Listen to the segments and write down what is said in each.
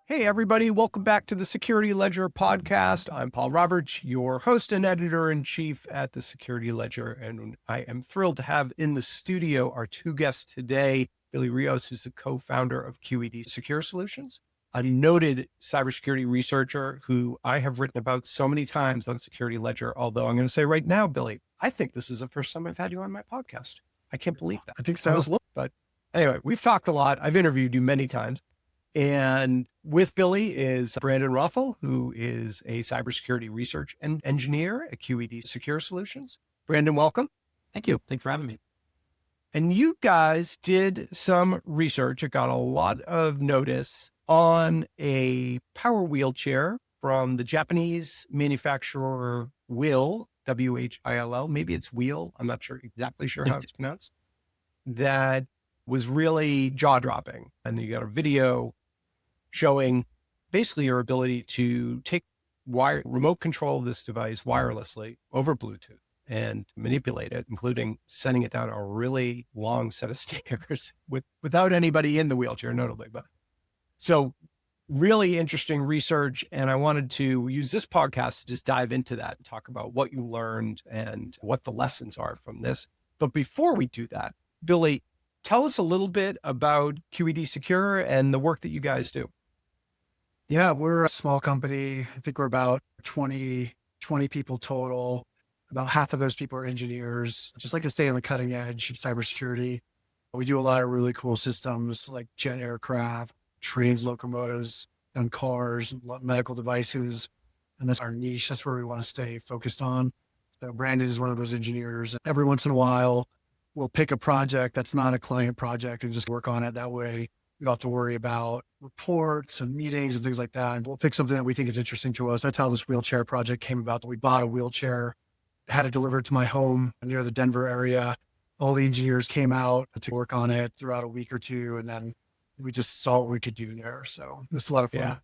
Hey, everybody. Welcome back to the Security Ledger podcast. I'm Paul Roberts, your host and editor-in-chief at the Security Ledger. And I am thrilled to have in the studio our two guests today, Billy Rios, who's the co-founder of QED Secure Solutions, a noted cybersecurity researcher who I have written about so many times on Security Ledger. Although I'm going to say right now, Billy, I think this is the first time I've had you on my podcast. I can't believe that. I think so. But anyway, we've talked a lot. I've interviewed you many times. And with Billy is Brandon Rothel, who is a cybersecurity research and engineer at QED Secure Solutions. Brandon, welcome. Thank you. Thanks for having me. And you guys did some research. It got a lot of notice on a power wheelchair from the Japanese manufacturer WHILL, WHILL. Maybe it's WHILL. I'm not exactly sure how it's pronounced. That was really jaw-dropping. And you got a video showing basically your ability to take remote control of this device wirelessly over Bluetooth and manipulate it, including sending it down a really long set of stairs without anybody in the wheelchair, notably. But so really interesting research. And I wanted to use this podcast to just dive into that and talk about what you learned and what the lessons are from this. But before we do that, Billy, tell us a little bit about QED Secure and the work that you guys do. Yeah, we're a small company. I think we're about 20 people total. About half of those people are engineers, just like to stay on the cutting edge of cybersecurity. We do a lot of really cool systems like jet aircraft, trains, locomotives, and cars, medical devices. And that's our niche. That's where we want to stay focused on. So Brandon is one of those engineers. Every once in a while, we'll pick a project that's not a client project and just work on it. That way we don't have to worry about reports and meetings and things like that. And we'll pick something that we think is interesting to us. That's how this wheelchair project came about. We bought a wheelchair, had it delivered to my home near the Denver area. All the engineers came out to work on it throughout a week or two. And then we just saw what we could do there. So it was a lot of fun. Yeah.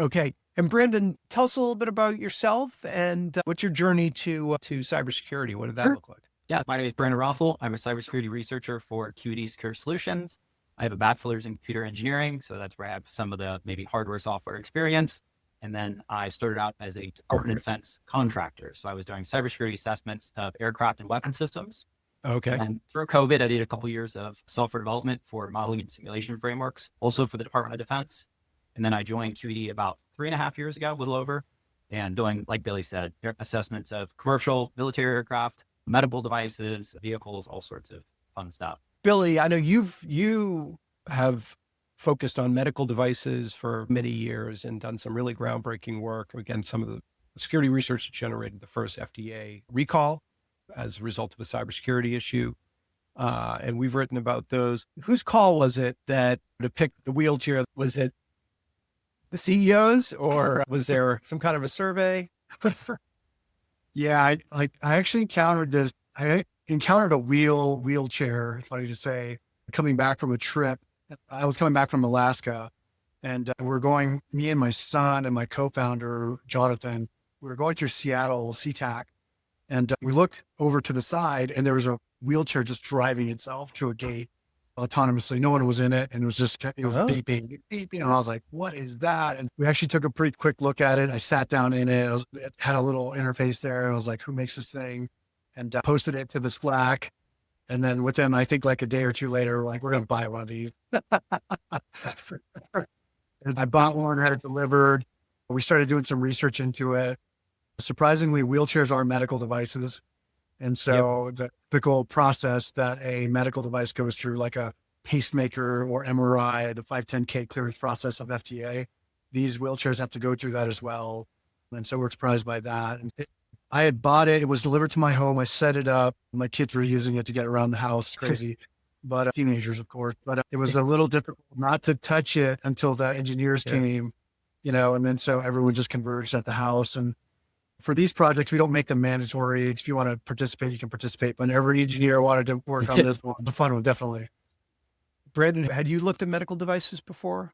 Okay. And Brandon, tell us a little bit about yourself and what's your journey to cybersecurity? What did that look like? Yeah, my name is Brandon Rothel. I'm a cybersecurity researcher for QED Secure Solutions. I have a bachelor's in computer engineering, so that's where I have some of the maybe hardware, software experience. And then I started out as a Department of Defense contractor. So I was doing cybersecurity assessments of aircraft and weapon systems. Okay. And through COVID, I did a couple of years of software development for modeling and simulation frameworks, also for the Department of Defense. And then I joined QED about 3.5 years ago, a little over, and doing, like Billy said, assessments of commercial, military aircraft, medical devices, vehicles, all sorts of fun stuff. Billy, I know you have focused on medical devices for many years and done some really groundbreaking work. Again, some of the security research that generated the first FDA recall as a result of a cybersecurity issue. And we've written about those. Whose call was it that to pick the wheelchair? Was it the CEOs or was there some kind of a survey? Yeah, I actually encountered this. I encountered a wheelchair. It's funny to say, coming back from a trip. I was coming back from Alaska and we're going, me and my son and my co-founder, Jonathan, we were going through Seattle, SeaTac. And we looked over to the side and there was a wheelchair just driving itself to a gate autonomously. No one was in it. And it was beeping. And I was like, what is that? And we actually took a pretty quick look at it. I sat down in it. It had a little interface there. And I was like, who makes this thing? And posted it to the Slack. And then within, I think like a day or two later, we're like, we're going to buy one of these. I bought one, had it delivered. We started doing some research into it. Surprisingly, wheelchairs are medical devices. And so the typical process that a medical device goes through, like a pacemaker or MRI, the 510K clearance process of FDA, these wheelchairs have to go through that as well. And so we're surprised by that. And I had bought it. It was delivered to my home. I set it up. My kids were using it to get around the house. It's crazy. But teenagers, of course. But it was a little difficult not to touch it until the engineers came, and then so everyone just converged at the house. And for these projects, we don't make them mandatory. If you want to participate, you can participate. But every engineer wanted to work on this one. It's a fun one, definitely. Brandon, had you looked at medical devices before?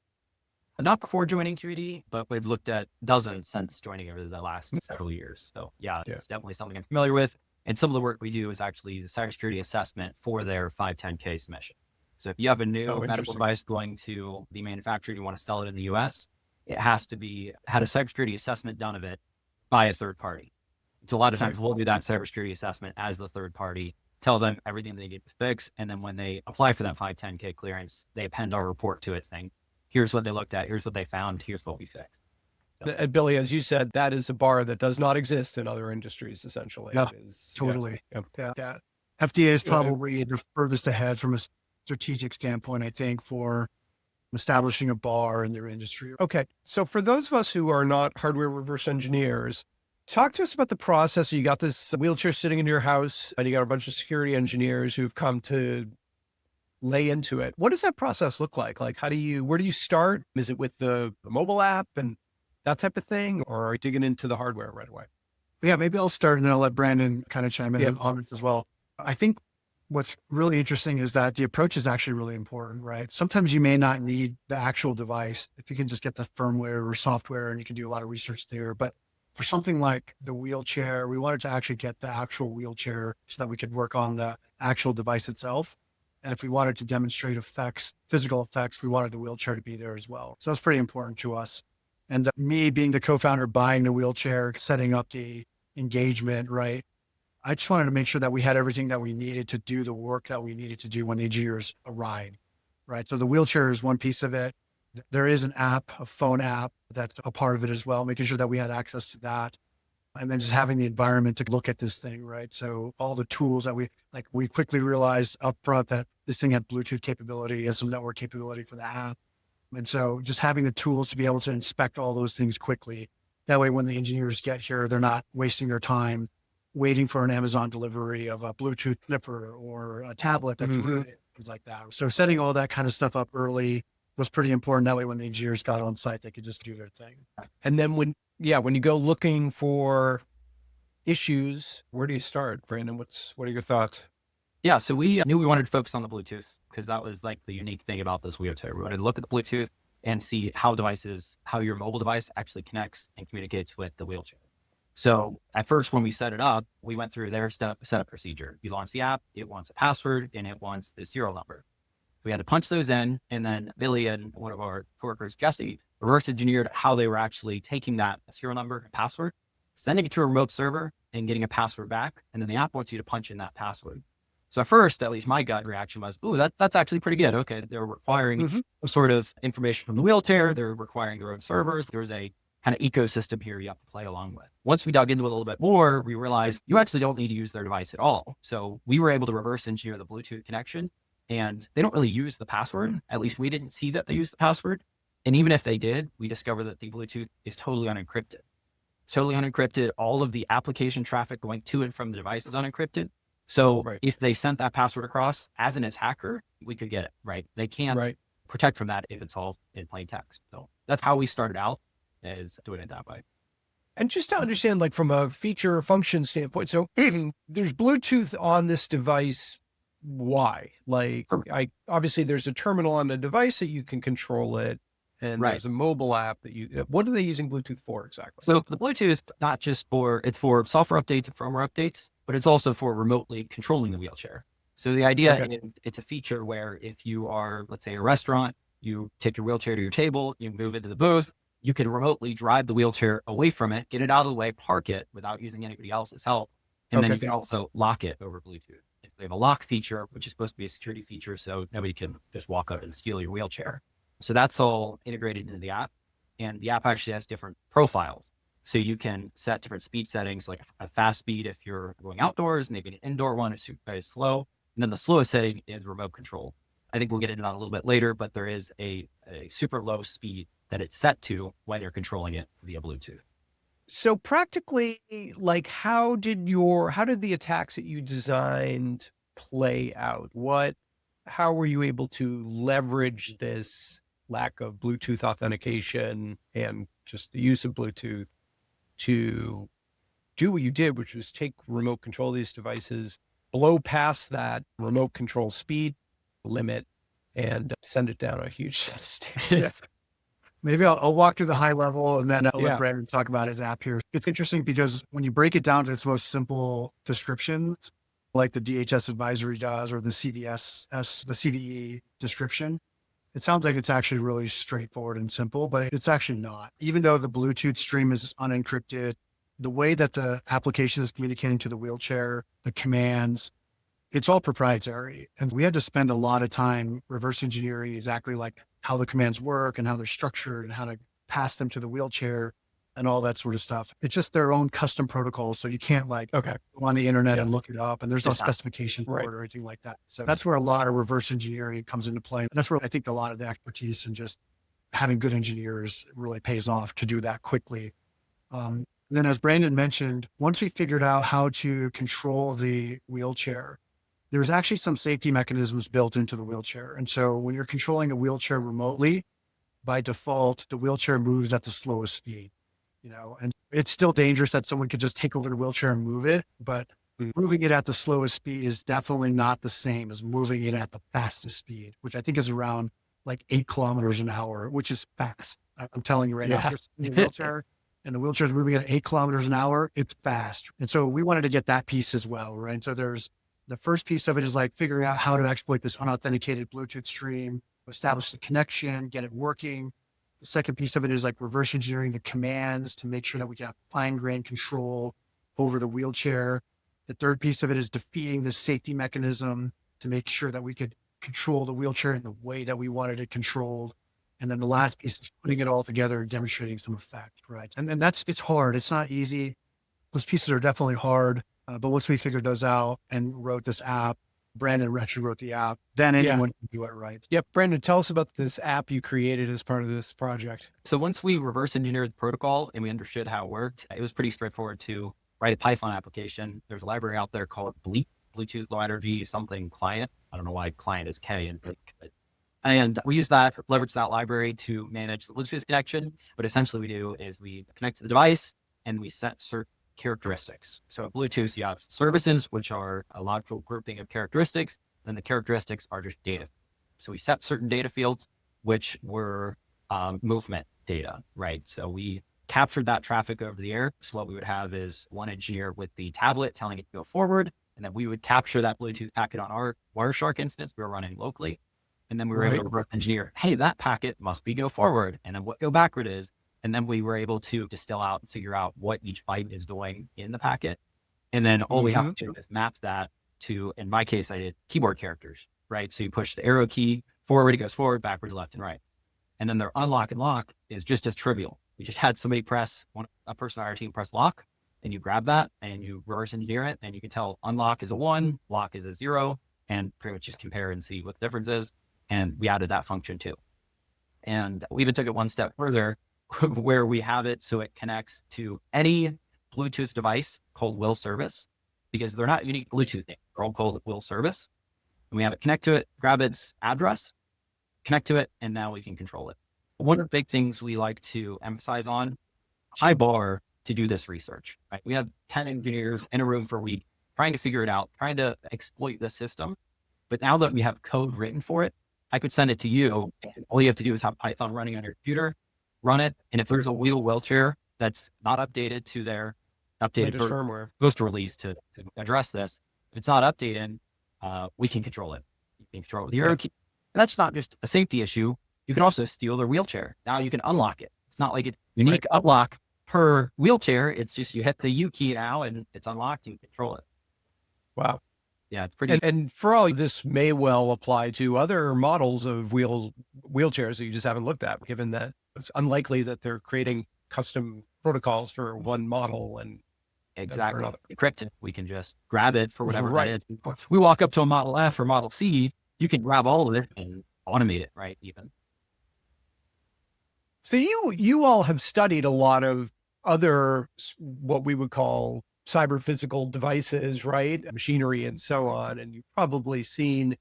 Not before joining QED, but we've looked at dozens since joining over the last several years. So it's definitely something I'm familiar with. And some of the work we do is actually the cybersecurity assessment for their 510K submission. So if you have a new medical interesting. device going to be manufactured, you want to sell it in the US, it has to be had a cybersecurity assessment done of it by a third party. So a lot of times we'll do that cybersecurity assessment as the third party, tell them everything they need to fix. And then when they apply for that 510K clearance, they append our report to it saying, here's what they looked at, here's what they found, here's what we fixed. And Billy, as you said, that is a bar that does not exist in other industries, essentially. Yeah, It is, totally. Yeah. Yeah. FDA is probably the furthest ahead from a strategic standpoint, I think, for establishing a bar in their industry. Okay. So for those of us who are not hardware reverse engineers, talk to us about the process. You got this wheelchair sitting in your house and you got a bunch of security engineers who've come to lay into it. What does that process look like? Like, where do you start? Is it with the mobile app and that type of thing? Or are you digging into the hardware right away? Yeah, maybe I'll start and then I'll let Brandon kind of chime in Yeah. on this as well. I think what's really interesting is that the approach is actually really important, right? Sometimes you may not need the actual device if you can just get the firmware or software and you can do a lot of research there. But for something like the wheelchair, we wanted to actually get the actual wheelchair so that we could work on the actual device itself. And if we wanted to demonstrate effects, physical effects, we wanted the wheelchair to be there as well. So that's pretty important to us. And me being the co-founder, buying the wheelchair, setting up the engagement, right? I just wanted to make sure that we had everything that we needed to do the work that we needed to do when the engineers arrived, right? So the wheelchair is one piece of it. There is an app, a phone app that's a part of it as well, making sure that we had access to that. And then just having the environment to look at this thing, right? So all the tools that we quickly realized up front that this thing had Bluetooth capability, has some network capability for the app. And so just having the tools to be able to inspect all those things quickly. That way, when the engineers get here, they're not wasting their time waiting for an Amazon delivery of a Bluetooth flipper or a tablet, things like that. So setting all that kind of stuff up early was pretty important. That way, when the engineers got on site, they could just do their thing. And then when you go looking for issues, where do you start, Brandon? What are your thoughts? Yeah, so we knew we wanted to focus on the Bluetooth because that was like the unique thing about this wheelchair. We wanted to look at the Bluetooth and see how your mobile device actually connects and communicates with the wheelchair. So at first, when we set it up, we went through their setup procedure. You launch the app, it wants a password, and it wants the serial number. We had to punch those in, and then Billy and one of our coworkers, Jesse, reverse engineered how they were actually taking that serial number and password, sending it to a remote server, and getting a password back. And then the app wants you to punch in that password. So at first, at least my gut reaction was, ooh, that's actually pretty good. Okay, they're requiring some sort of information from the wheelchair. They're requiring their own servers. There's a kind of ecosystem here you have to play along with. Once we dug into it a little bit more, we realized you actually don't need to use their device at all. So we were able to reverse engineer the Bluetooth connection, and they don't really use the password. At least we didn't see that they use the password. And even if they did, we discovered that the Bluetooth is totally unencrypted. It's totally unencrypted. All of the application traffic going to and from the device is unencrypted. So if they sent that password across as an attacker, we could get it, right? They can't protect from that if it's all in plain text. So that's how we started out, is doing it that way. And just to understand, like from a feature or function standpoint, so there's Bluetooth on this device. Why? Like, obviously there's a terminal on the device that you can control it. And there's a mobile app that what are they using Bluetooth for exactly? So the Bluetooth, not just it's for software updates and firmware updates, but it's also for remotely controlling the wheelchair. So the idea is it's a feature where if you are, let's say, a restaurant, you take your wheelchair to your table, you move into the booth, you can remotely drive the wheelchair away from it, get it out of the way, park it without using anybody else's help. And then you can also lock it over Bluetooth. They have a lock feature, which is supposed to be a security feature, so nobody can just walk up and steal your wheelchair. So that's all integrated into the app. And the app actually has different profiles. So you can set different speed settings, like a fast speed if you're going outdoors, maybe an indoor one is very slow. And then the slowest setting is remote control. I think we'll get into that a little bit later, but there is a super low speed that it's set to when you're controlling it via Bluetooth. So practically, like how did the attacks that you designed play out? How were you able to leverage this lack of Bluetooth authentication and just the use of Bluetooth to do what you did, which was take remote control of these devices, blow past that remote control speed limit and send it down a huge set of stairs? Maybe I'll walk through the high level and then I'll let Brandon talk about his app here. It's interesting because when you break it down to its most simple descriptions, like the DHS advisory does or the CDS, the CDE description. It sounds like it's actually really straightforward and simple, but it's actually not. Even though the Bluetooth stream is unencrypted, the way that the application is communicating to the wheelchair, the commands, it's all proprietary. And we had to spend a lot of time reverse engineering exactly like how the commands work and how they're structured and how to pass them to the wheelchair and all that sort of stuff. It's just their own custom protocols. So you can't like go on the internet and look it up, and there's no specification for it or anything like that. So that's where a lot of reverse engineering comes into play. And that's where I think a lot of the expertise and just having good engineers really pays off to do that quickly. Then as Brandon mentioned, once we figured out how to control the wheelchair, there's actually some safety mechanisms built into the wheelchair. And so when you're controlling a wheelchair remotely, by default, the wheelchair moves at the slowest speed, and it's still dangerous that someone could just take over the wheelchair and move it, but moving it at the slowest speed is definitely not the same as moving it at the fastest speed, which I think is around like 8 kilometers an hour, which is fast. I'm telling you right now, if you're sitting in a wheelchair and the wheelchair is moving at 8 kilometers an hour, it's fast. And so we wanted to get that piece as well, right? So there's the first piece of it is like figuring out how to exploit this unauthenticated Bluetooth stream, establish the connection, get it working. The second piece of it is like reverse engineering the commands to make sure that we can have fine-grained control over the wheelchair. The third piece of it is defeating the safety mechanism to make sure that we could control the wheelchair in the way that we wanted it controlled. And then the last piece is putting it all together and demonstrating some effect, right? And then it's hard. It's not easy. Those pieces are definitely hard. But once we figured those out and wrote this app, Brandon actually wrote the app, then anyone can do it right. Yep. Brandon, tell us about this app you created as part of this project. So once we reverse engineered the protocol and we understood how it worked, it was pretty straightforward to write a Python application. There's a library out there called Bleep, Bluetooth Low Energy something client. I don't know why client is K and Bleep. And we use that, leverage that library to manage the Bluetooth connection. But essentially we do is we connect to the device and we set certain characteristics. So at Bluetooth, you have services, which are a logical grouping of characteristics. Then the characteristics are just data. So we set certain data fields, which were movement data, right? So we captured that traffic over the air. So what we would have is one engineer with the tablet telling it to go forward. And then we would capture that Bluetooth packet on our Wireshark instance we were running locally. And then we were able to reverse engineer, hey, that packet must be go forward. And then what go backward is. And then we were able to distill out and figure out what each byte is doing in the packet. And then all we have to do is map that to, in my case, I did keyboard characters, right? So you push the arrow key forward, it goes forward, backwards, left, and right. And then their unlock and lock is just as trivial. We just had somebody a person on our team press lock, and you grab that and you reverse engineer it. And you can tell unlock is a 1, lock is a 0, and pretty much just compare and see what the difference is. And we added that function too. And we even took it one step further, where we have it so it connects to any Bluetooth device called WHILL service, because they're not unique Bluetooth names. They're all called WHILL service. And we have it connect to it, grab its address, connect to it, and now we can control it. One of the big things we like to emphasize on, high bar to do this research, right? We have 10 engineers in a room for a week trying to figure it out, trying to exploit the system. But now that we have code written for it, I could send it to you. All you have to do is have Python running on your computer, run it. And if there's a wheelchair that's not updated to their updated firmware, supposed to release to address this, if it's not updated, we can control it. You can control it with the arrow key. And that's not just a safety issue. You can also steal their wheelchair. Now you can unlock it. It's not like a unique unlock per wheelchair. It's just you hit the U key now and it's unlocked and you control it. Wow. Yeah, it's pretty. And for all this may well apply to other models of wheelchairs that you just haven't looked at, given that it's unlikely that they're creating custom protocols for one model and exactly encrypted. We can just grab it for whatever that is. We walk up to a Model F or Model C, you can grab all of it and automate it, right? Even. So you all have studied a lot of other, what we would call cyber physical devices, right? Machinery and so on. And you've probably seen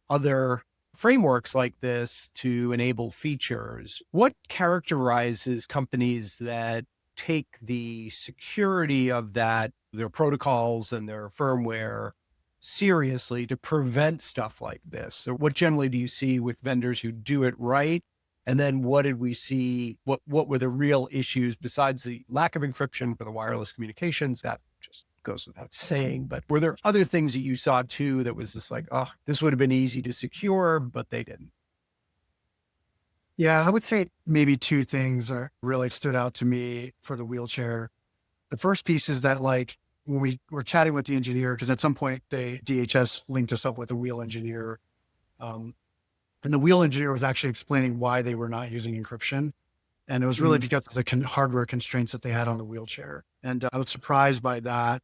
other frameworks like this to enable features. What characterizes companies that take the security of that, their protocols and their firmware seriously to prevent stuff like this? So what generally do you see with vendors who do it right? And then what did we see? What were the real issues besides the lack of encryption for the wireless communications that just goes without saying, but were there other things that you saw too that was just like, oh, this would have been easy to secure, but they didn't? Yeah, I would say maybe two things are really stood out to me for the wheelchair. The first piece is that like when we were chatting with the engineer, because at some point DHS linked us up with a wheel engineer. And the wheel engineer was actually explaining why they were not using encryption. And it was really because of the hardware constraints that they had on the wheelchair. And I was surprised by that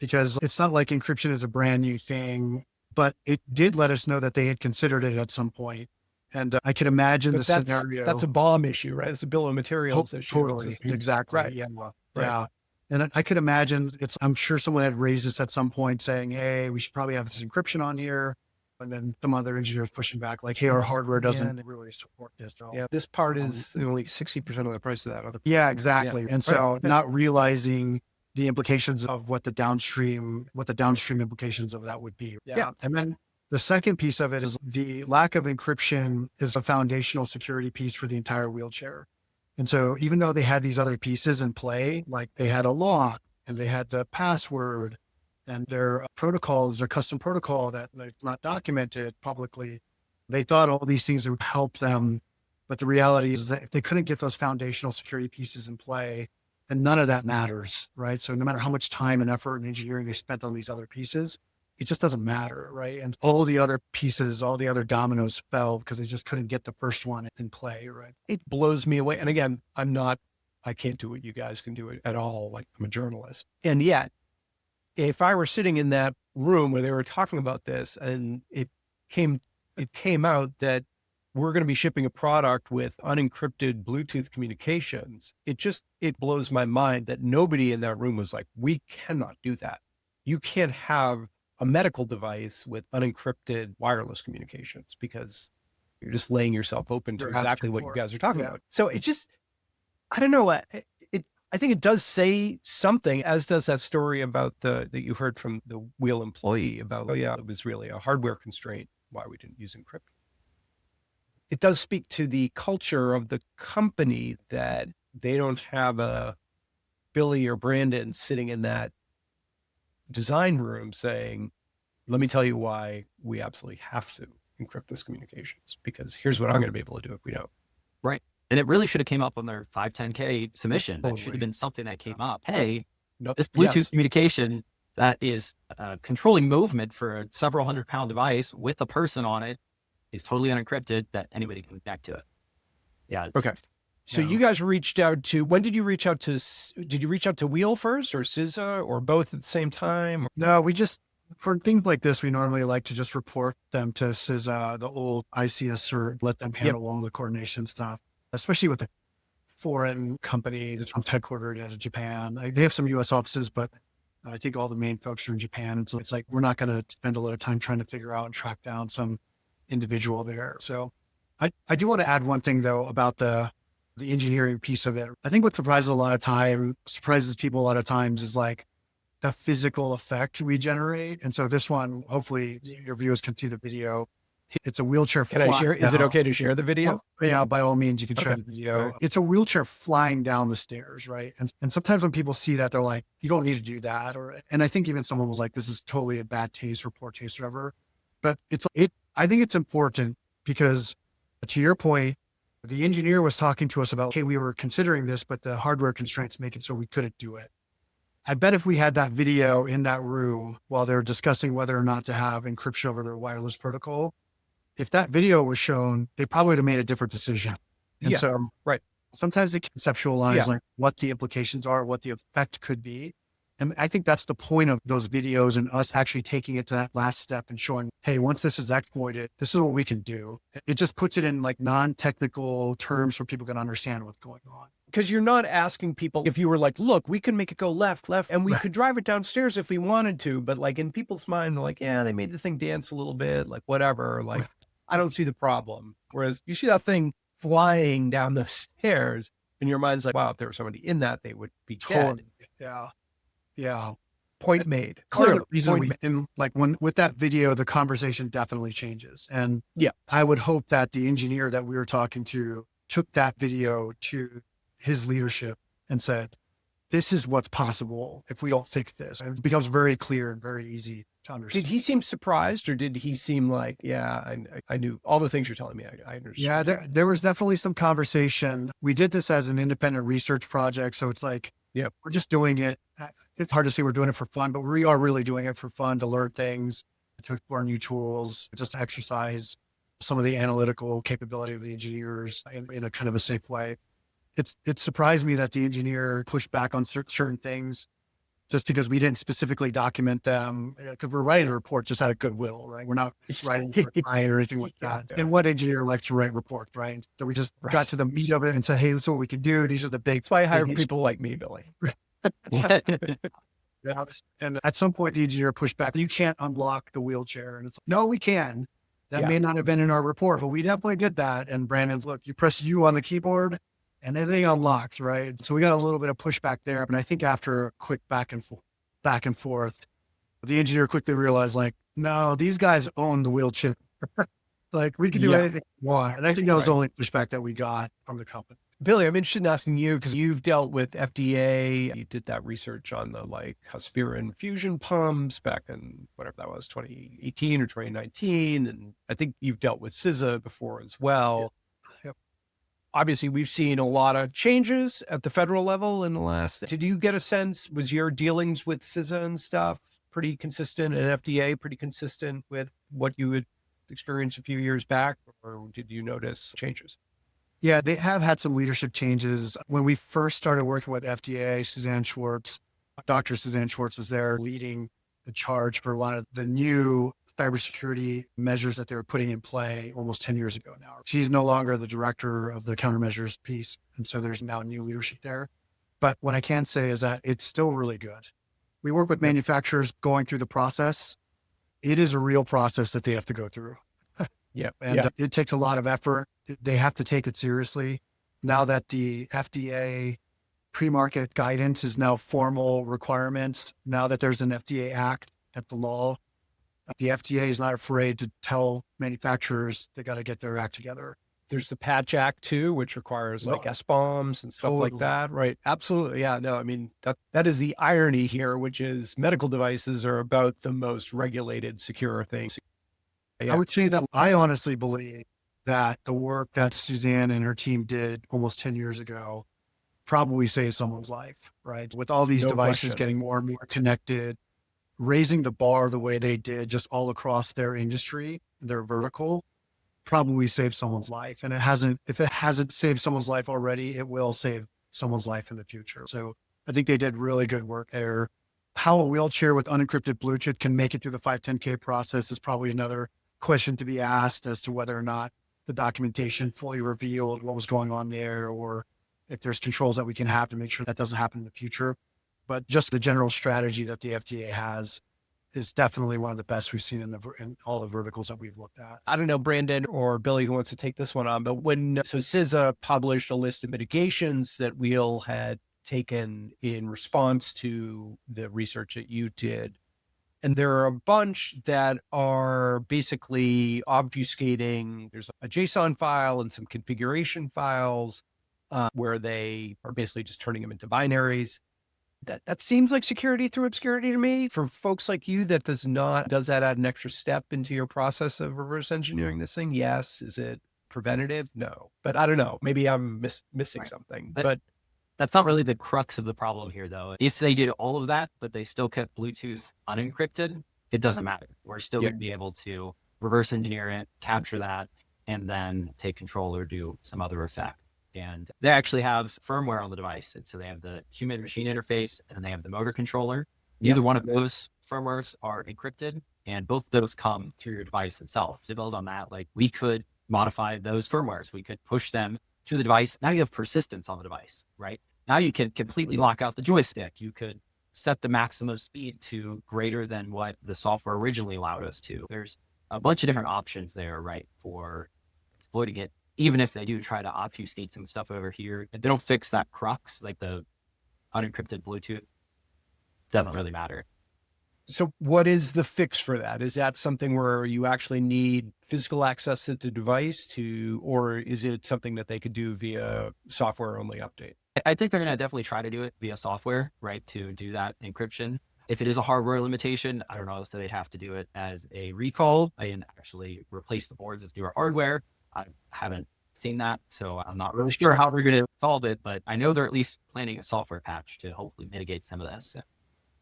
because it's not like encryption is a brand new thing, but it did let us know that they had considered it at some point. And I can imagine the scenario. That's a bomb issue, right? It's a bill of materials issue. Totally. Exactly. Right. Yeah. Right. Yeah. And I could imagine I'm sure someone had raised this at some point saying, hey, we should probably have this encryption on here. And then some other engineers pushing back like, hey, our hardware doesn't really support this. Yeah. This part is only 60% of the price of that other. Yeah, exactly. Yeah. And so not realizing the implications of what the downstream implications of that would be. Yeah. And then the second piece of it is the lack of encryption is a foundational security piece for the entire wheelchair. And so even though they had these other pieces in play, like they had a lock and they had the password and their protocols, their custom protocol that they've not documented publicly, they thought all these things would help them. But the reality is that if they couldn't get those foundational security pieces in play, then none of that matters, right? So no matter how much time and effort and engineering they spent on these other pieces, it just doesn't matter, right? And all the other pieces, all the other dominoes fell because they just couldn't get the first one in play, right? It blows me away. And again, I can't do what you guys can do it at all. Like I'm a journalist. And yet, if I were sitting in that room where they were talking about this and it came out that we're going to be shipping a product with unencrypted Bluetooth communications, it blows my mind that nobody in that room was like, we cannot do that. You can't have a medical device with unencrypted wireless communications because you're just laying yourself open to exactly what you guys are talking about. So it just, I don't know what I think it does say something, as does that story about that you heard from the WHILL employee about, oh yeah, it was really a hardware constraint why we didn't use encryption. It does speak to the culture of the company that they don't have a Billy or Brandon sitting in that design room saying, let me tell you why we absolutely have to encrypt this communications, because here's what I'm going to be able to do if we don't. Right. And it really should have came up on their 510K submission. That should have been something that came up. Hey, this Bluetooth communication that is controlling movement for a several 100-pound device with a person on it is totally unencrypted that anybody can connect to it. Yeah. Okay. So you guys reached out to, when did you reach out to WHILL first or CISA or both at the same time? No, for things like this, we normally like to just report them to CISA, the old ICS, or let them handle all the coordination stuff, especially with the foreign company that's headquartered out of Japan. They have some US offices, but I think all the main folks are in Japan. And so it's like, we're not going to spend a lot of time trying to figure out and track down some individual there. So I do want to add one thing though about the engineering piece of it. I think what surprises people a lot of times is like the physical effect we generate. And so this one, hopefully your viewers can see the video. It's a wheelchair. Can I share? Is it okay to share the video? Yeah, by all means, you can share the video. Right. It's a wheelchair flying down the stairs, right? And sometimes when people see that, they're like, you don't need to do that. And I think even someone was like, this is totally a bad taste or poor taste or whatever. But I think it's important because, to your point, the engineer was talking to us about, hey, we were considering this, but the hardware constraints make it so we couldn't do it. I bet if we had that video in that room while they're discussing whether or not to have encryption over their wireless protocol, if that video was shown, they probably would have made a different decision. And so sometimes they conceptualize like what the implications are, what the effect could be. And I think that's the point of those videos and us actually taking it to that last step and showing, hey, once this is exploited, this is what we can do. It just puts it in like non-technical terms so people can understand what's going on. Because you're not asking people, if you were like, look, we can make it go left, and we could drive it downstairs if we wanted to. But like in people's mind, they're like, yeah, they made the thing dance a little bit, like whatever. Like, I don't see the problem. Whereas you see that thing flying down the stairs and your mind's like, wow, if there was somebody in that, they would be dead. Yeah. Point made. Clearly. With that video, the conversation definitely changes. And I would hope that the engineer that we were talking to took that video to his leadership and said, this is what's possible if we don't fix this. And it becomes very clear and very easy to understand. Did he seem surprised, or did he seem like, I knew all the things you're telling me. I understand. Yeah, there was definitely some conversation. We did this as an independent research project. So it's like, yeah, we're just doing it. It's hard to say we're doing it for fun, but we are really doing it for fun, to learn things, to explore new tools, just to exercise some of the analytical capability of the engineers in a kind of a safe way. It surprised me that the engineer pushed back on certain things just because we didn't specifically document them, because we're writing a report just out of goodwill, right? We're not writing for a client or anything like that. Yeah. And what engineer likes to write reports, right? So we just got to the meat of it and said, hey, this is what we can do. These are the big. That's why I hire people like me, Billy. Yeah. And at some point, the engineer pushed back. You can't unlock the wheelchair. And it's like, no, we can. That may not have been in our report, but we definitely did that. And Brandon's, look, you press U on the keyboard and everything unlocks, right? So we got a little bit of pushback there. But I think after a quick back and forth, the engineer quickly realized, like, no, these guys own the wheelchair. Like, we can do anything we want. And I think that was the only pushback that we got from the company. Billy, I'm interested in asking you, because you've dealt with FDA. You did that research on the Hospirin fusion pumps back in whatever that was, 2018 or 2019. And I think you've dealt with CISA before as well. Yep. Obviously, we've seen a lot of changes at the federal level in the last. Did you get a sense, was your dealings with CISA and stuff pretty consistent, and FDA pretty consistent with what you had experienced a few years back, or did you notice changes? Yeah, they have had some leadership changes. When we first started working with FDA, Dr. Suzanne Schwartz was there leading the charge for a lot of the new cybersecurity measures that they were putting in play almost 10 years ago now. She's no longer the director of the countermeasures piece. And so there's now new leadership there. But what I can say is that it's still really good. We work with manufacturers going through the process. It is a real process that they have to go through. It takes a lot of effort. They have to take it seriously. Now that the FDA pre-market guidance is now formal requirements, now that there's an FDA Act at the law, the FDA is not afraid to tell manufacturers they got to get their act together. There's the Patch Act too, which requires SBOMs and stuff like that. Right. Absolutely. Yeah. No, I mean, that is the irony here, which is medical devices are about the most regulated, secure things. Yeah. I would say that I honestly believe that the work that Suzanne and her team did almost 10 years ago probably saved someone's life, right? With all these devices getting more and more connected, raising the bar the way they did just all across their industry, their vertical, probably saved someone's life. And if it hasn't saved someone's life already, it will save someone's life in the future. So I think they did really good work there. How a wheelchair with unencrypted Bluetooth can make it through the 510K process is probably another question to be asked as to whether or not the documentation fully revealed what was going on there, or if there's controls that we can have to make sure that doesn't happen in the future. But just the general strategy that the FDA has is definitely one of the best we've seen in all the verticals that we've looked at. I don't know, Brandon or Billy, who wants to take this one on, but so CISA published a list of mitigations that WHILL had taken in response to the research that you did. And there are a bunch that are basically obfuscating. There's a JSON file and some configuration files where they are basically just turning them into binaries. That seems like security through obscurity to me. For folks like you, does that add an extra step into your process of reverse engineering this thing? Yes. Is it preventative? No. But I don't know. Maybe I'm missing something. But that's not really the crux of the problem here, though. If they did all of that, but they still kept Bluetooth unencrypted, it doesn't matter. We're still going to be able to reverse engineer it, capture that, and then take control or do some other effect. And they actually have firmware on the device. And so they have the human machine interface and they have the motor controller. Either one of those firmwares are encrypted, and both of those come to your device itself. To build on that, we could modify those firmwares. We could push them to the device. Now you have persistence on the device, right? Now you can completely lock out the joystick. You could set the maximum speed to greater than what the software originally allowed us to. There's a bunch of different options there, right, for exploiting it. Even if they do try to obfuscate some stuff over here, if they don't fix that crux, like the unencrypted Bluetooth, doesn't really matter. So what is the fix for that? Is that something where you actually need physical access to the device or is it something that they could do via software only update? I think they're going to definitely try to do it via software, right, to do that encryption. If it is a hardware limitation, I don't know if they'd have to do it as a recall and actually replace the boards with newer hardware. I haven't seen that, so I'm not really sure how they're going to solve it, but I know they're at least planning a software patch to hopefully mitigate some of this. So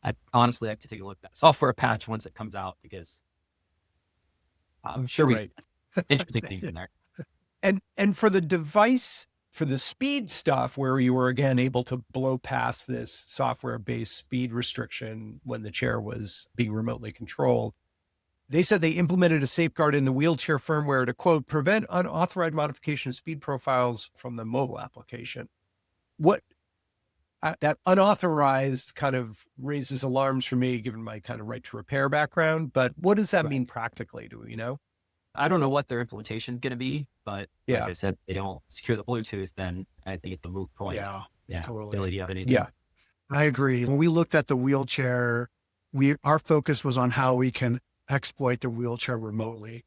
I'd honestly like to take a look at that software patch once it comes out, because I'm sure we interesting things in there. And for the device, for the speed stuff, where you were again able to blow past this software-based speed restriction when the chair was being remotely controlled, they said they implemented a safeguard in the wheelchair firmware to, quote, prevent unauthorized modification of speed profiles from the mobile application. What that unauthorized kind of raises alarms for me, given my kind of right to repair background. But what does that mean practically? Do we know? I don't know what their implementation is going to be, but Yeah. like I said, they don't secure the Bluetooth, then I think it's the moot point. Yeah, totally. Ability of anything. Yeah. I agree. When we looked at the wheelchair, our focus was on how we can exploit the wheelchair remotely.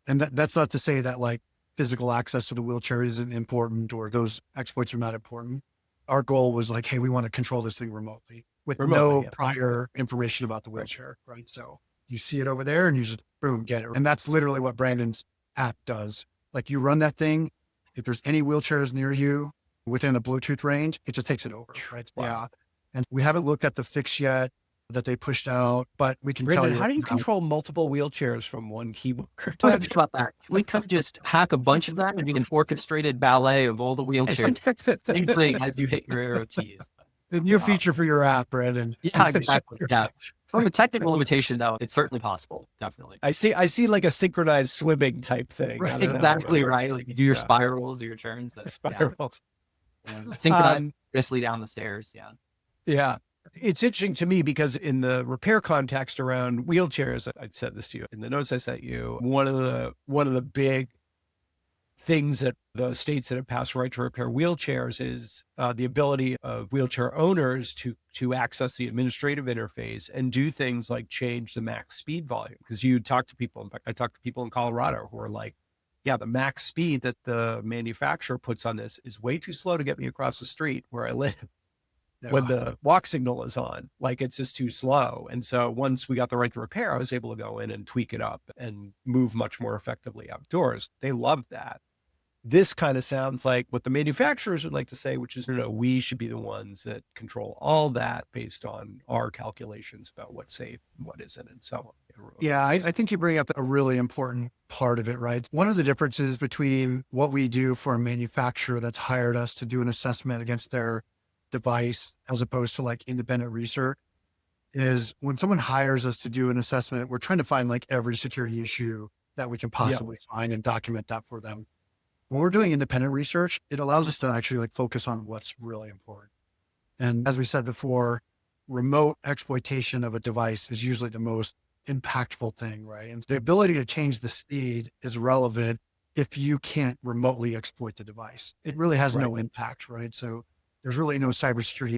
And that's not to say that like physical access to the wheelchair isn't important or those exploits are not important. Our goal was like, hey, we want to control this thing remotely with no prior information about the wheelchair, right? So you see it over there and you just boom, get it. And that's literally what Brandon's app does. Like you run that thing, if there's any wheelchairs near you within a Bluetooth range, it just takes it over, right? Wow. Yeah. And we haven't looked at the fix yet that they pushed out, but we can Brandon, tell you. how do you control multiple wheelchairs from one keyboard? Think about that. We could just hack a bunch of them and do an orchestrated ballet of all the wheelchairs. Same thing as you hit your arrow keys. The new feature for your app, Brandon. Yeah, exactly. Yeah. From a technical limitation, though, it's certainly possible. Definitely. I see like a synchronized swimming type thing. Right, exactly right. Like you do your spirals or your turns. Spirals. Yeah. Synchronously down the stairs. Yeah. Yeah. It's interesting to me because in the repair context around wheelchairs, I said this to you in the notes I sent you, one of the big things that the states that have passed right to repair wheelchairs is the ability of wheelchair owners to access the administrative interface and do things like change the max speed volume. Because you talk to people, in fact, I talked to people in Colorado who are like, yeah, the max speed that the manufacturer puts on this is way too slow to get me across the street where I live. When the walk signal is on, like it's just too slow. And so once we got the right to repair, I was able to go in and tweak it up and move much more effectively outdoors. They loved that. This kind of sounds like what the manufacturers would like to say, which is, no, we should be the ones that control all that based on our calculations about what's safe and what isn't and so on. Yeah, I think you bring up a really important part of it, right? One of the differences between what we do for a manufacturer that's hired us to do an assessment against their device as opposed to like independent research is when someone hires us to do an assessment, we're trying to find like every security issue that we can possibly find and document that for them. When we're doing independent research, it allows us to actually like focus on what's really important. And as we said before, remote exploitation of a device is usually the most impactful thing, right? And the ability to change the speed is relevant if you can't remotely exploit the device. It really has no impact, right? So there's really no cybersecurity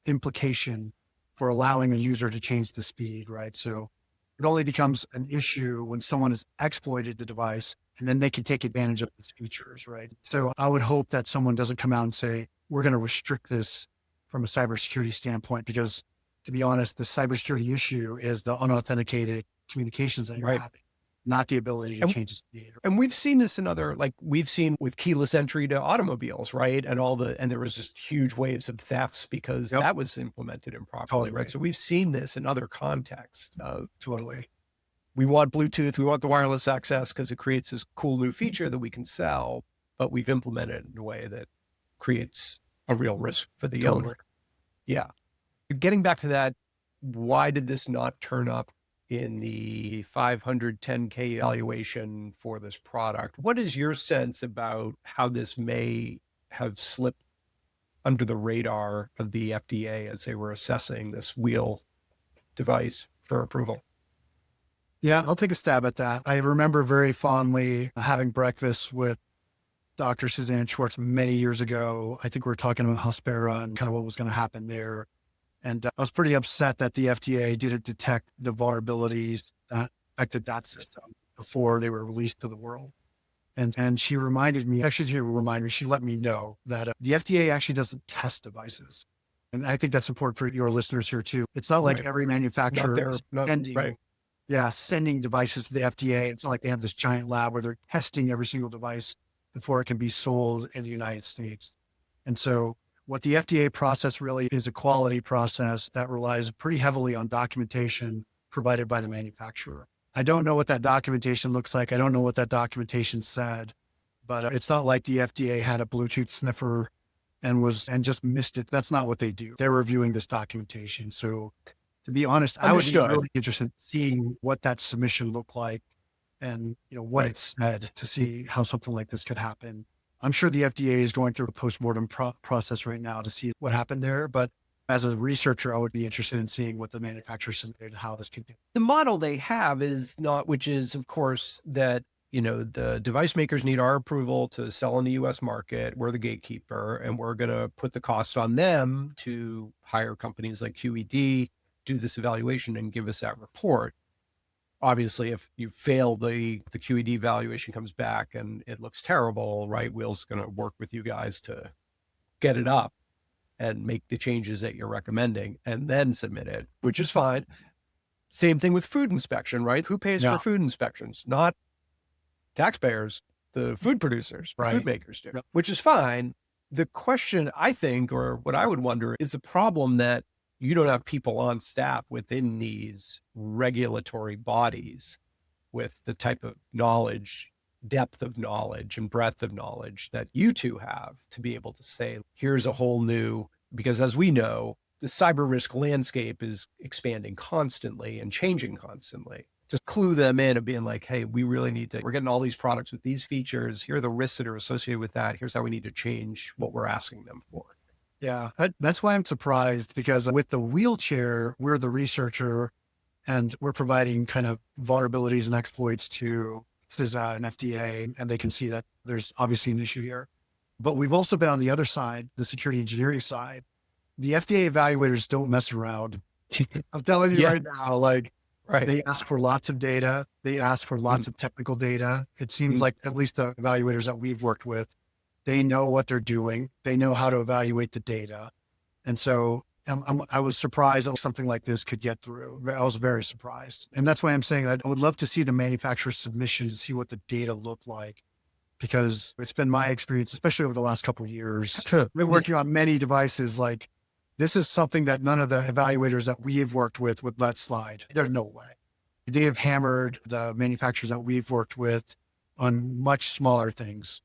implication for allowing a user to change the speed, right? So it only becomes an issue when someone has exploited the device and then they can take advantage of its features, right? So I would hope that someone doesn't come out and say, we're going to restrict this from a cybersecurity standpoint, because to be honest, the cybersecurity issue is the unauthenticated communications that you're having, not the ability to change the speed. And we've seen this in other, like we've seen with keyless entry to automobiles, right? And there was just huge waves of thefts because that was implemented improperly, right? So we've seen this in other contexts of we want Bluetooth, we want the wireless access because it creates this cool new feature that we can sell, but we've implemented it in a way that creates a real risk for the owner. Yeah. Getting back to that, why did this not turn up in the 510K evaluation for this product? What is your sense about how this may have slipped under the radar of the FDA as they were assessing this WHILL device for approval? Yeah, I'll take a stab at that. I remember very fondly having breakfast with Dr. Suzanne Schwartz many years ago. I think we were talking about Hospera and kind of what was going to happen there. And I was pretty upset that the FDA didn't detect the vulnerabilities that affected that system before they were released to the world. And she reminded me, actually, she let me know that the FDA actually doesn't test devices. And I think that's important for your listeners here too. It's not like every manufacturer is sending, sending devices to the FDA. It's not like they have this giant lab where they're testing every single device before it can be sold in the United States. And so what the FDA process really is a quality process that relies pretty heavily on documentation provided by the manufacturer. I don't know what that documentation looks like. I don't know what that documentation said, but it's not like the FDA had a Bluetooth sniffer and just missed it. That's not what they do. They're reviewing this documentation. So to be honest, I would be really interested in seeing what that submission looked like and what it said to see how something like this could happen. I'm sure the FDA is going through a postmortem process right now to see what happened there, but as a researcher, I would be interested in seeing what the manufacturer submitted and how this could be. The model they have is not, which is of course that, the device makers need our approval to sell in the US market. We're the gatekeeper, and we're going to put the cost on them to hire companies like QED, do this evaluation and give us that report. Obviously, if you fail, the QED evaluation comes back and it looks terrible, right? WHILL's going to work with you guys to get it up and make the changes that you're recommending and then submit it, which is fine. Same thing with food inspection, right? Who pays for food inspections? Not taxpayers, the food producers, the food makers do, which is fine. The question, I think, or what I would wonder, is the problem that you don't have people on staff within these regulatory bodies with the type of knowledge, depth of knowledge and breadth of knowledge that you two have to be able to say, here's a whole new, because as we know, the cyber risk landscape is expanding constantly and changing constantly. Just clue them in of being like, hey, we really need to, we're getting all these products with these features. Here are the risks that are associated with that. Here's how we need to change what we're asking them for. Yeah, that's why I'm surprised, because with the wheelchair, we're the researcher and we're providing kind of vulnerabilities and exploits to CISA and FDA, and they can see that there's obviously an issue here. But we've also been on the other side, the security engineering side. The FDA evaluators don't mess around. I'm telling you right now, they ask for lots of data. They ask for lots of technical data. It seems like at least the evaluators that we've worked with, they know what they're doing. They know how to evaluate the data. And so I was surprised that something like this could get through. I was very surprised. And that's why I'm saying that I would love to see the manufacturer's submission to see what the data look like, because it's been my experience, especially over the last couple of years, I've been working on many devices. Like, this is something that none of the evaluators that we've worked with would let slide. There's no way. They have hammered the manufacturers that we've worked with on much smaller things.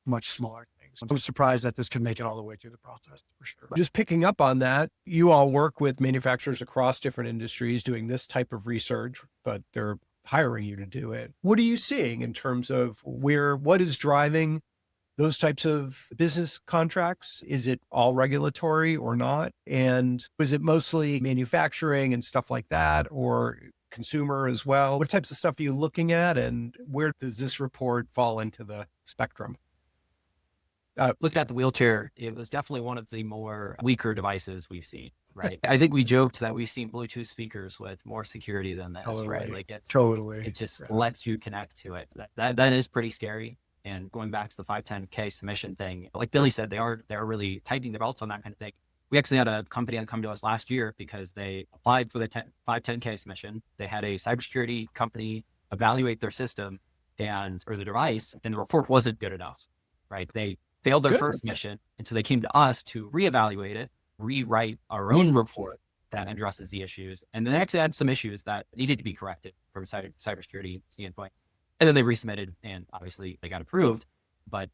I was surprised that this could make it all the way through the process, for sure. Just picking up on that, you all work with manufacturers across different industries doing this type of research, but they're hiring you to do it. What are you seeing in terms of what is driving those types of business contracts? Is it all regulatory or not? And is it mostly manufacturing and stuff like that, or consumer as well? What types of stuff are you looking at, and where does this report fall into the spectrum? Looking at the wheelchair, it was definitely one of the more weaker devices we've seen, right? I think we joked that we've seen Bluetooth speakers with more security than this, right? Like it just lets you connect to it. That is pretty scary. And going back to the 510K submission thing, like Billy said, they're really tightening their belts on that kind of thing. We actually had a company come to us last year because they applied for the 510K submission. They had a cybersecurity company evaluate their system or the device, and the report wasn't good enough, right? They failed their first mission, and so they came to us to reevaluate it, rewrite our own report that addresses the issues, and then actually had some issues that needed to be corrected from a cybersecurity standpoint. And then they resubmitted, and obviously they got approved. But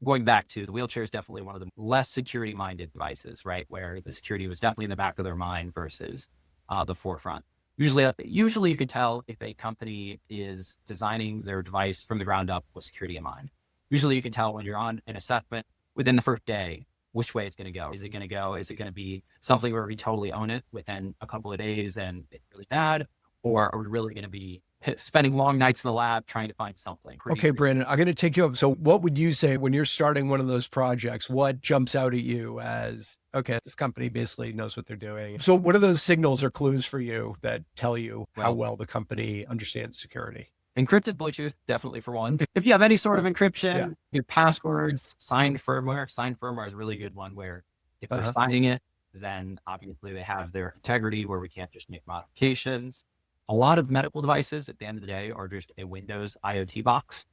going back to the wheelchair is definitely one of the less security-minded devices, right? Where the security was definitely in the back of their mind versus the forefront. Usually you can tell if a company is designing their device from the ground up with security in mind. Usually you can tell when you're on an assessment within the first day, which way it's going to go. Is it going to be something where we totally own it within a couple of days and it's really bad? Or are we really going to be spending long nights in the lab trying to find something? Okay, Brandon, I'm going to take you up. So what would you say when you're starting one of those projects? What jumps out at you as, okay, this company basically knows what they're doing? So what are those signals or clues for you that tell you how well the company understands security? Encrypted Bluetooth, definitely for one. If you have any sort of encryption, your passwords, signed firmware is a really good one where if they're signing it, then obviously they have their integrity where we can't just make modifications. A lot of medical devices at the end of the day are just a Windows IoT box,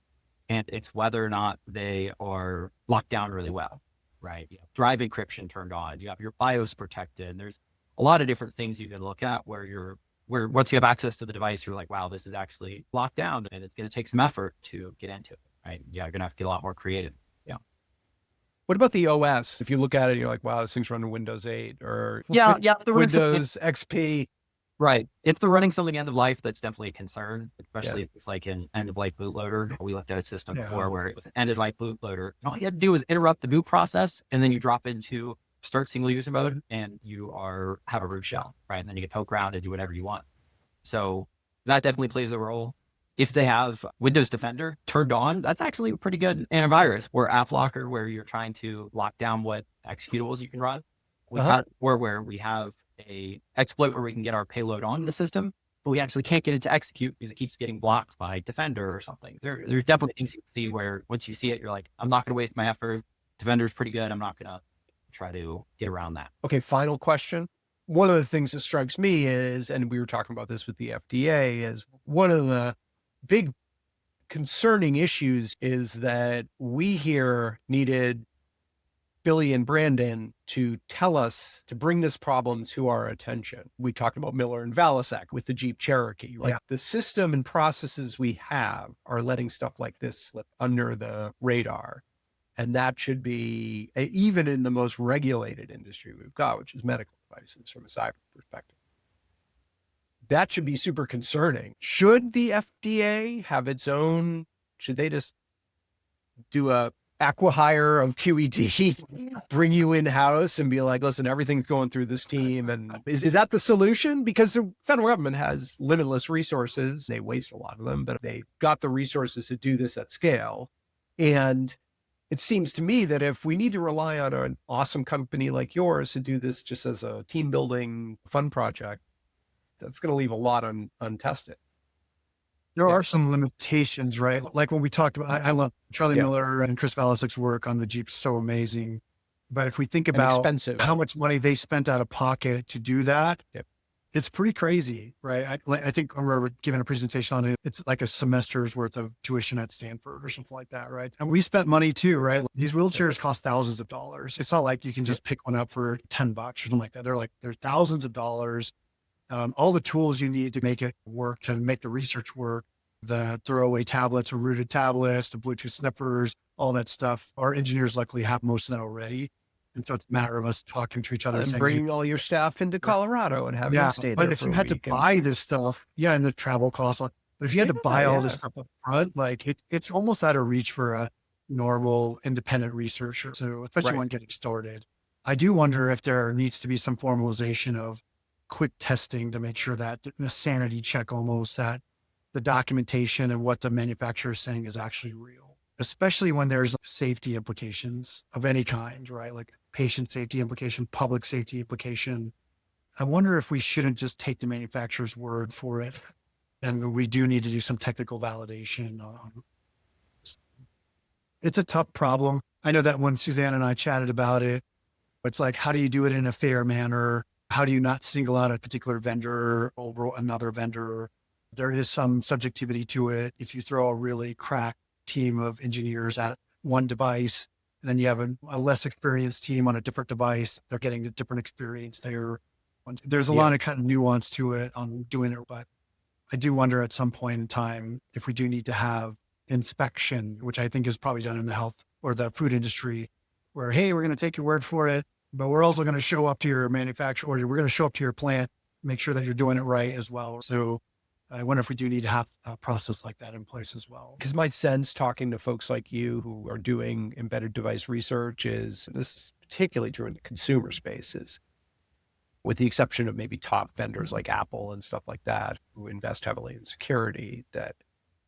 and it's whether or not they are locked down really well, right? You have drive encryption turned on, you have your BIOS protected. There's a lot of different things you can look at where once you have access to the device, you're like, wow, this is actually locked down and it's going to take some effort to get into it, right? Yeah, you're going to have to get a lot more creative. Yeah. What about the OS? If you look at it, you're like, wow, this thing's running Windows 8 or Windows XP. Right. If they're running something end of life, that's definitely a concern, especially if it's like an end of life bootloader. We looked at a system before where it was an end of life bootloader. And all you had to do was interrupt the boot process, and then you drop into start single user mode, and you have a root shell, right? And then you can poke around and do whatever you want. So that definitely plays a role. If they have Windows Defender turned on, that's actually a pretty good antivirus. Or App Locker, where you're trying to lock down what executables you can run. Or where we have a exploit where we can get our payload on the system, but we actually can't get it to execute because it keeps getting blocked by Defender or something. There's definitely things you can see where once you see it, you're like, I'm not going to waste my effort. Defender's pretty good. I'm not going to try to get around that. Okay, final question. One of the things that strikes me is, and we were talking about this with the FDA, is one of the big concerning issues is that we here needed Billy and Brandon to tell us, to bring this problem to our attention. We talked about Miller and Valisac with the Jeep Cherokee. Like the system and processes we have are letting stuff like this slip under the radar. And that should be, even in the most regulated industry we've got, which is medical devices from a cyber perspective. That should be super concerning. Should the FDA have its own, should they just do a acqui-hire of QED, bring you in-house and be like, listen, everything's going through this team? And is that the solution? Because the federal government has limitless resources. They waste a lot of them, but they got the resources to do this at scale. And it seems to me that if we need to rely on an awesome company like yours to do this just as a team building fun project, that's going to leave a lot untested. There are some limitations, right? Like when we talked about, I love Charlie Miller and Chris Valasic's work on the Jeep, so amazing. But if we think about how much money they spent out of pocket to do that, it's pretty crazy, right? I think I remember giving a presentation on it. It's like a semester's worth of tuition at Stanford or something like that, right? And we spent money too, right? These wheelchairs cost thousands of dollars. It's not like you can just pick one up for $10 or something like that. They're thousands of dollars. All the tools you need to make it work, to make the research work, the throwaway tablets or rooted tablets, the Bluetooth sniffers, all that stuff. Our engineers luckily have most of that already. And so it's a matter of us talking to each other. And bringing all your staff into Colorado and having them stay there. But if you had to buy this stuff, and the travel costs, but if you had to buy all this stuff up front, like it's almost out of reach for a normal independent researcher. So especially when getting started, I do wonder if there needs to be some formalization of quick testing to make sure that a sanity check almost, that the documentation and what the manufacturer is saying is actually real, especially when there's safety implications of any kind, right? Like patient safety implication, public safety implication. I wonder if we shouldn't just take the manufacturer's word for it. And we do need to do some technical validation. It's a tough problem. I know that when Suzanne and I chatted about it, it's like, how do you do it in a fair manner? How do you not single out a particular vendor over another vendor? There is some subjectivity to it. If you throw a really crack team of engineers at one device, and then you have a less experienced team on a different device, they're getting a different experience there. There's a lot of kind of nuance to it on doing it, but I do wonder at some point in time if we do need to have inspection, which I think is probably done in the health or the food industry, where, hey, we're going to take your word for it, but we're also going to show up to your manufacturer, or we're going to show up to your plant, make sure that you're doing it right as well. So I wonder if we do need to have a process like that in place as well. Because my sense, talking to folks like you who are doing embedded device research, is this is particularly true in the consumer spaces, with the exception of maybe top vendors like Apple and stuff like that, who invest heavily in security, that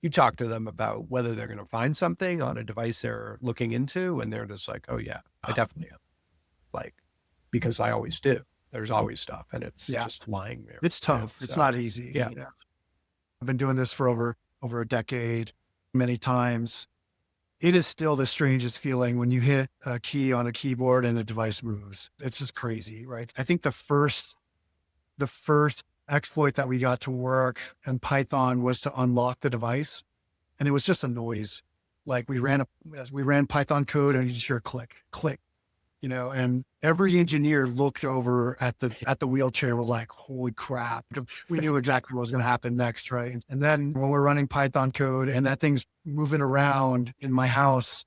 you talk to them about whether they're going to find something on a device they're looking into, and they're just like, oh yeah, I definitely am. Like, because I always do. There's always stuff, and it's just lying there. It's tough. It's not easy. Yeah. I've been doing this for over over a decade, many times. It is still the strangest feeling when you hit a key on a keyboard and the device moves. It's just crazy, right? I think the first exploit that we got to work in Python was to unlock the device, and it was just a noise. Like we ran Python code and you just hear click, click, and every engineer looked over at the wheelchair, was like, holy crap. We knew exactly what was going to happen next, right? And then when we're running Python code and that thing's moving around in my house,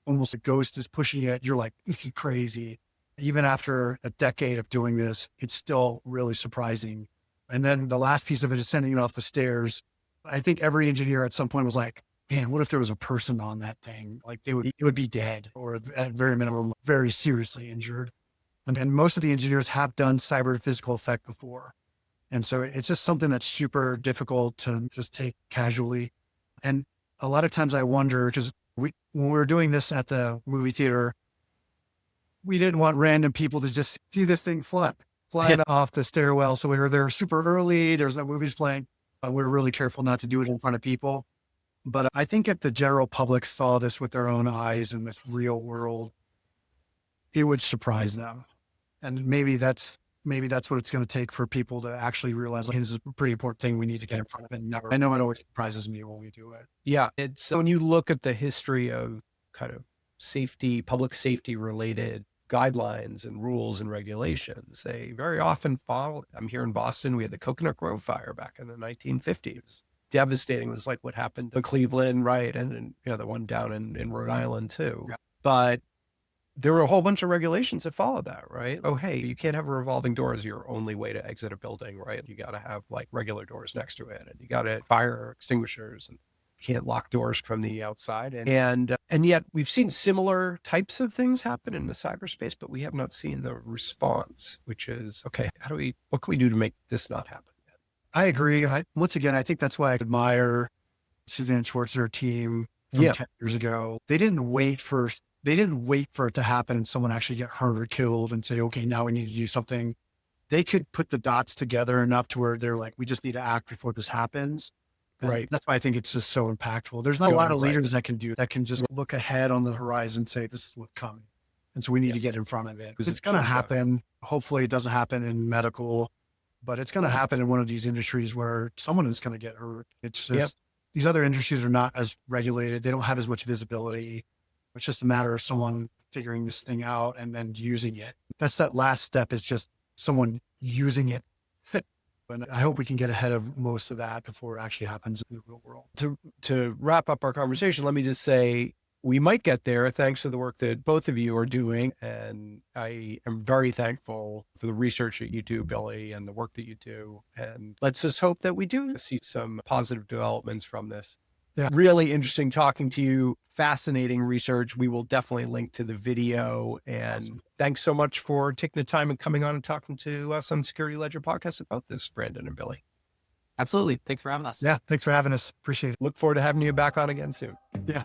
almost a ghost is pushing it, you're like, this is crazy. Even after a decade of doing this, it's still really surprising. And then the last piece of it is sending it off the stairs. I think every engineer at some point was like, man, what if there was a person on that thing? Like it would be dead, or at very minimum, very seriously injured. And most of the engineers have done cyber to physical effect before. And so it's just something that's super difficult to just take casually. And a lot of times I wonder, because when we were doing this at the movie theater, we didn't want random people to just see this thing flying off the stairwell. So we were there super early. There's no movies playing. We were really careful not to do it in front of people. But I think if the general public saw this with their own eyes in this real world, it would surprise them. And maybe that's what it's going to take for people to actually realize, like, hey, this is a pretty important thing we need to get in front of it. I know it always surprises me when we do it. Yeah. It's when you look at the history of kind of safety, public safety related guidelines and rules and regulations, they very often follow. I'm here in Boston. We had the Coconut Grove fire back in the 1950s. Devastating. It was like what happened to Cleveland, right? And the one down in Rhode Island too. Yeah. But there were a whole bunch of regulations that followed that, right? Oh, hey, you can't have a revolving door as your only way to exit a building, right? You got to have like regular doors next to it, and you got to fire extinguishers, and you can't lock doors from the outside. And yet we've seen similar types of things happen in the cyberspace, but we have not seen the response, which is, okay, what can we do to make this not happen? I agree. Once again, I think that's why I admire Suzanne Schwartz's team from 10 years ago. They didn't wait for it to happen and someone actually get hurt or killed and say, okay, now we need to do something. They could put the dots together enough to where they're like, we just need to act before this happens. And right. That's why I think it's just so impactful. There's not a lot of leaders that can just look ahead on the horizon and say, this is what's coming. And so we need to get in front of it. It's going to happen. Hopefully it doesn't happen in medical, but it's going to happen in one of these industries where someone is going to get hurt. It's just, these other industries are not as regulated. They don't have as much visibility. It's just a matter of someone figuring this thing out and then using it. That last step is just someone using it. And I hope we can get ahead of most of that before it actually happens in the real world. To wrap up our conversation, let me just say, we might get there thanks to the work that both of you are doing. And I am very thankful for the research that you do, Billy, and the work that you do. And let's just hope that we do see some positive developments from this. Yeah. Really interesting talking to you. Fascinating research. We will definitely link to the video. And awesome. Thanks so much for taking the time and coming on and talking to us on Security Ledger Podcast about this, Brandon and Billy. Absolutely. Thanks for having us. Yeah. Thanks for having us. Appreciate it. Look forward to having you back on again soon. Yeah.